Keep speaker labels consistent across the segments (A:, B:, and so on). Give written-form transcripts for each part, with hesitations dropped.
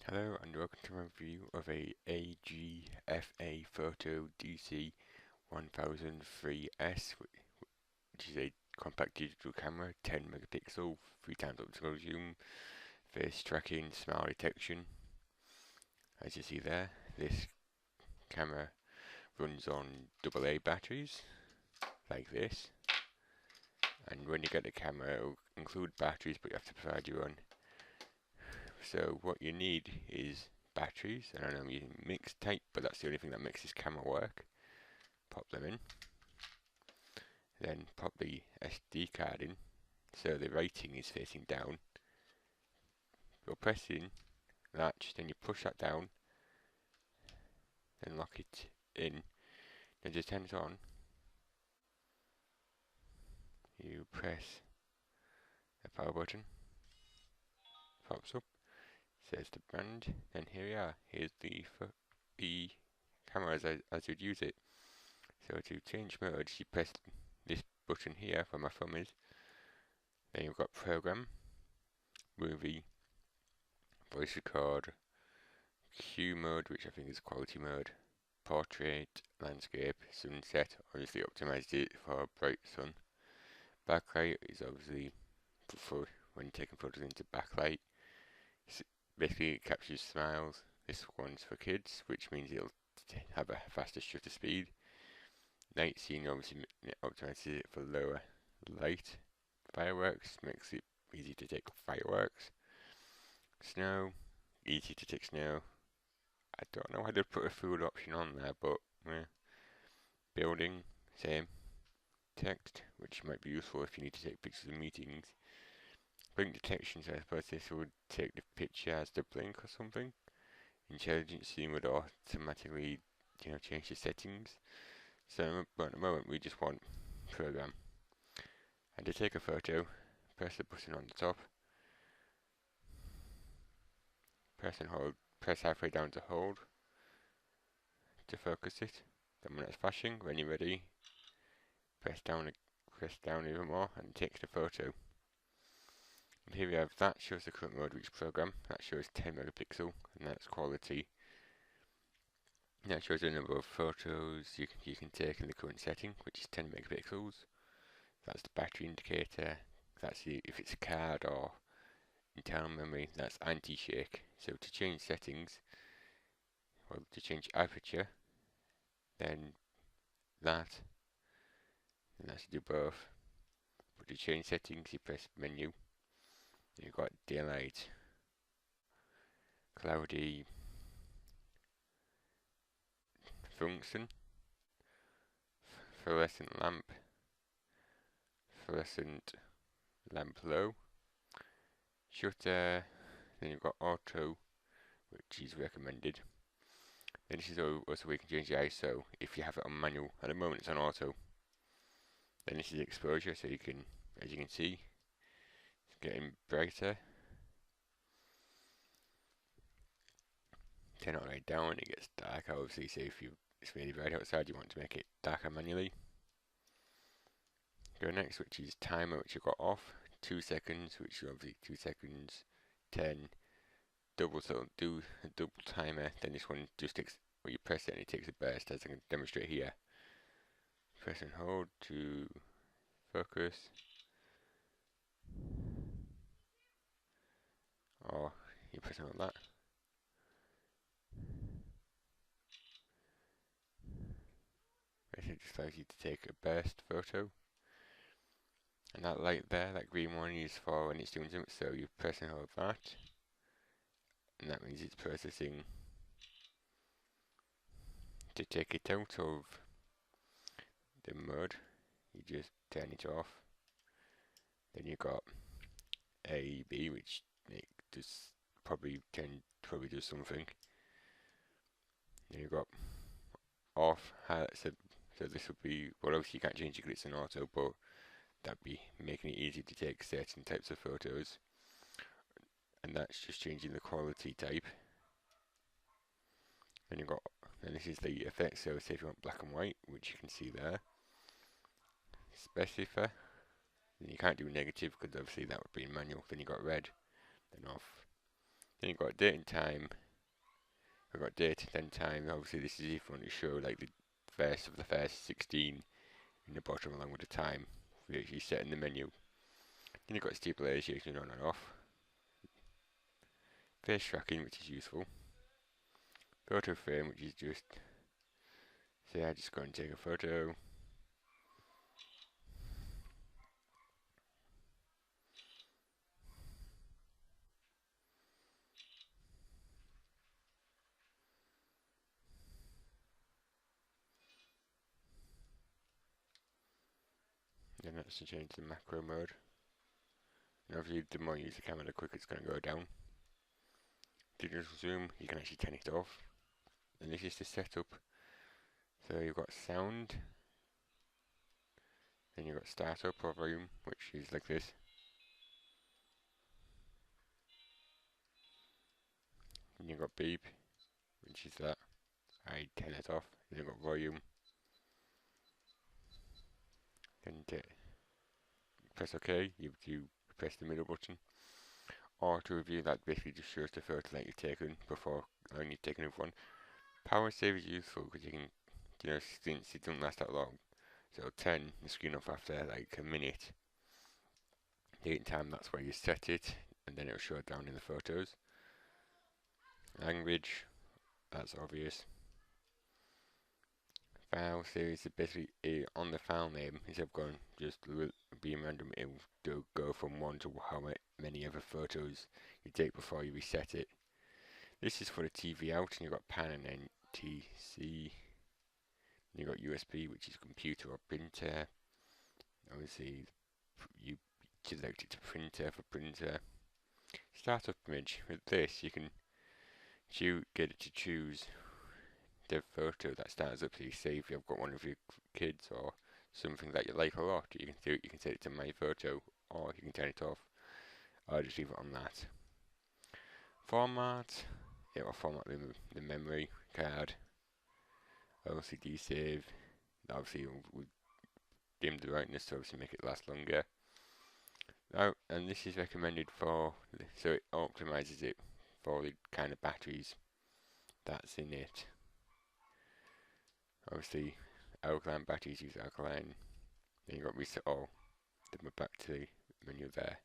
A: Hello and welcome to my review of a AGFA Photo DC 1003S, which is a compact digital camera, 10 megapixel, 3 times optical zoom, face tracking, smile detection. As you see there, this camera runs on AA batteries, like this, and when you get the camera it will include batteries, but you have to provide your own. So what you need is batteries, and I know I'm using mixed type, but that's the only thing that makes this camera work. Pop them in, then pop the SD card in, so the writing is facing down. You're pressing latch, then you push that down, then lock it in, then just turn it on. You press the power button, pops up, says the brand, then here we are. Here's the camera as you'd use it. So to change modes, you press this button here where my thumb is. Then you've got program, movie, voice record, Q mode, which I think is quality mode, portrait, landscape, sunset. Obviously optimized it for bright sun. Backlight is obviously for when taking photos into backlight. Basically it captures smiles. This one's for kids, which means it'll have a faster shutter speed. Night scene obviously optimizes it for lower light. Fireworks makes it easy to take fireworks. Snow, easy to take snow. I don't know why they put a food option on there, but building, same. Text, which might be useful if you need to take pictures of meetings. Blink detection, so I suppose this would take the picture as the blink or something. Intelligent scene would automatically, change the settings. So, but at the moment we just want program. And to take a photo, press the button on the top. Press and hold. Press halfway down to hold to focus it. Then when it's flashing, when you're ready, press down even more and take the photo. And here we have that shows the current mode, which program. That shows 10 megapixel, and that's quality. And that shows the number of photos you can take in the current setting, which is 10 megapixels. That's the battery indicator. That's if it's a card or internal memory. That's anti-shake. So to change settings, well, to change aperture, then that, and that's to do both. But to change settings, you press menu. You've got daylight, cloudy, function, fluorescent lamp low, shutter, then you've got auto, which is recommended. Then this is also where you can change the ISO if you have it on manual. At the moment it's on auto. Then this is exposure, so you can, as you can see, it's getting brighter. Turn it right down, it gets darker. Obviously, so if it's really bright outside, you want to make it darker manually. Go next, which is timer, which you've got off. 2 seconds, which is obviously 2 seconds. 10. Do a double timer. Then this one just takes, when you press it and it takes a burst, as I can demonstrate here. Press and hold to focus. Or you press and hold that. It just allows you to take a burst photo. And that light there, that green one, is for when it's doing something, so you press and hold that. And that means it's processing. To take it out of the mode, you just turn it off. Then you've got A, B, which does probably does something. Then you've got off, so this would be, well obviously you can't change it because it's an auto, but that'd be making it easy to take certain types of photos. And that's just changing the quality type. Then this is the effect, so say if you want black and white, which you can see there. Specify, then you can't do negative because obviously that would be in manual. Then you got red, then off. Then you've got date and time. We've got date and then time. Obviously, this is if you want to show like the first of the first 16 in the bottom along with the time. We actually set in the menu. Then you've got stabilization on and off. Face tracking, which is useful. Photo frame, which is just say I just go and take a photo. Then that's to change the macro mode. And obviously, the more you use the camera, the quicker it's going to go down. Digital zoom, you can actually turn it off. And this is the setup. So you've got sound. Then you've got startup or volume, which is like this. And you've got beep, which is that. I turn it off. Then you've got volume. And press OK, you press the middle button. Or to review that, basically just shows the photo that you've taken before only taking another one. Power save is useful because you can, since it doesn't last that long, so it'll turn the screen off after like a minute. Date and time, that's where you set it, and then it'll show it down in the photos. Language, that's obvious. File series is basically on the file name, instead of going just being random, it'll go from one to how many other photos you take before you reset it. This is for the TV out, and you've got PAN and NTC. You've got USB, which is computer or printer. Obviously, you select it to printer for printer. Startup image. With this, you can get it to choose the photo that starts up. So you say if you've got one of your kids or something that you like a lot, you can do it. You can set it to my photo, or you can turn it off, or just leave it on that. Format. It will format the memory card. LCD save. Obviously, we dim the brightness to obviously make it last longer. Now, and this is recommended so it optimizes it for the kind of batteries that's in it. Obviously, alkaline batteries use alkaline. Then you've got reset all. Then we're back to the menu there.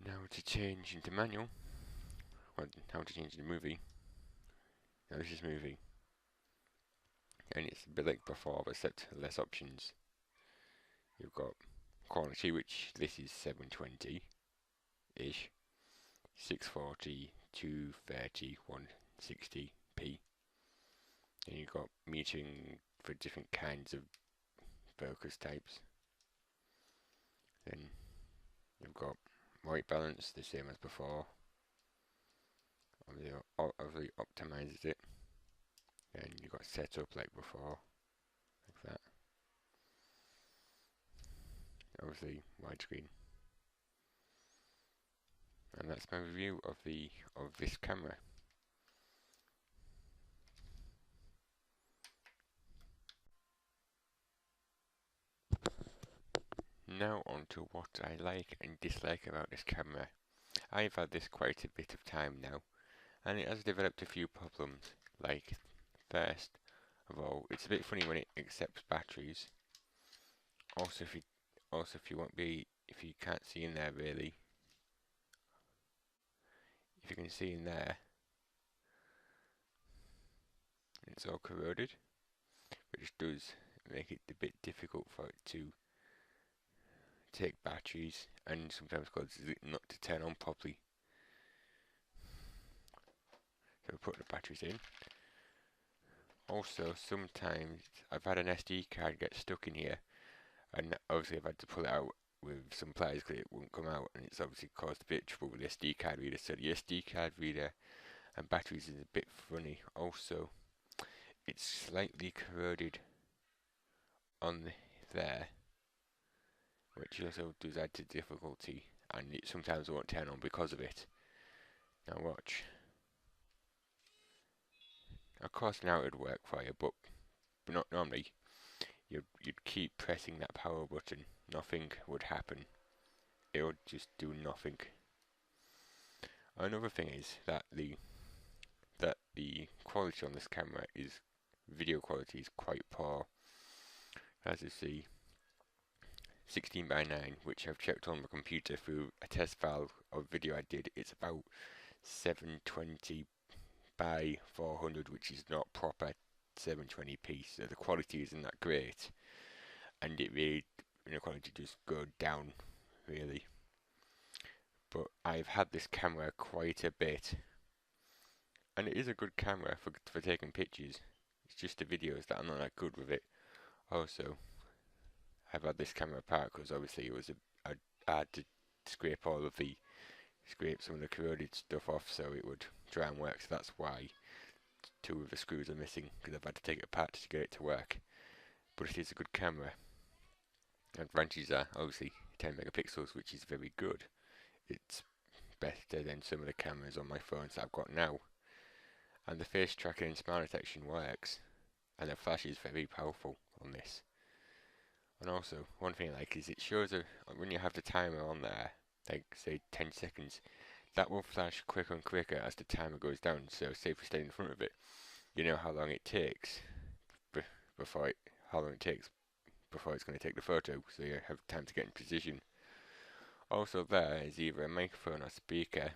A: Now to change into manual. Well, how to change the movie. Now this is movie. And it's a bit like before, except less options. You've got quality, which this is 720-ish. 640, 230, 160p. And you've got metering for different kinds of focus types. Then you've got white balance, the same as before. Obviously optimizes it. And you've got setup like before, like that. Obviously widescreen. And that's my review of this camera. Now on to what I like and dislike about this camera. I've had this quite a bit of time now, and it has developed a few problems. Like, first of all, it's a bit funny when it accepts batteries. Also, if you can't see in there really, if you can see in there, it's all corroded, which does make it a bit difficult for it to take batteries, and sometimes causes it not to turn on properly. So we put the batteries in. Also, sometimes I've had an SD card get stuck in here, and obviously I've had to pull it out with some pliers because it wouldn't come out, and it's obviously caused a bit of trouble with the SD card reader. So the SD card reader and batteries is a bit funny. Also, it's slightly corroded on there, which also does add to difficulty, and it sometimes won't turn on because of it. Now watch. Of course now it would work for you, but not normally. You'd keep pressing that power button, nothing would happen. It would just do nothing. Another thing is that the quality on this camera is video quality is quite poor. As you see, 16 by 9, which I've checked on the computer through a test file of video I did. It's about 720 by 400, which is not proper 720p, so the quality isn't that great, and it really, the quality just go down really. But I've had this camera quite a bit, and it is a good camera for taking pictures. It's just the videos that I'm not that good with it. Also, I've had this camera apart because obviously it was I had to scrape some of the corroded stuff off so it would try and work. So that's why two of the screws are missing, because I've had to take it apart to get it to work. But it is a good camera. Advantages are obviously 10 megapixels, which is very good. It's better than some of the cameras on my phones that I've got now. And the face tracking and smile detection works, and the flash is very powerful on this. And also, one thing I like is it shows when you have the timer on there, like say 10 seconds, that will flash quicker and quicker as the timer goes down. So say if you stay in front of it, you know how long it takes before it's going to take the photo, so you have time to get in position. Also, there is either a microphone or speaker,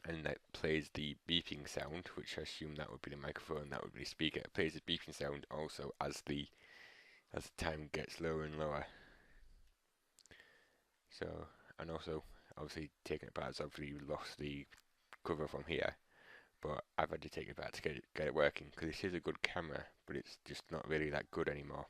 A: and that plays the beeping sound, which I assume that would be the microphone, that would be the speaker. It plays the beeping sound also as the time gets lower and lower. So, and also, obviously taking it apart, I've obviously lost the cover from here, but I've had to take it back to get it working, because this is a good camera, but it's just not really that good anymore.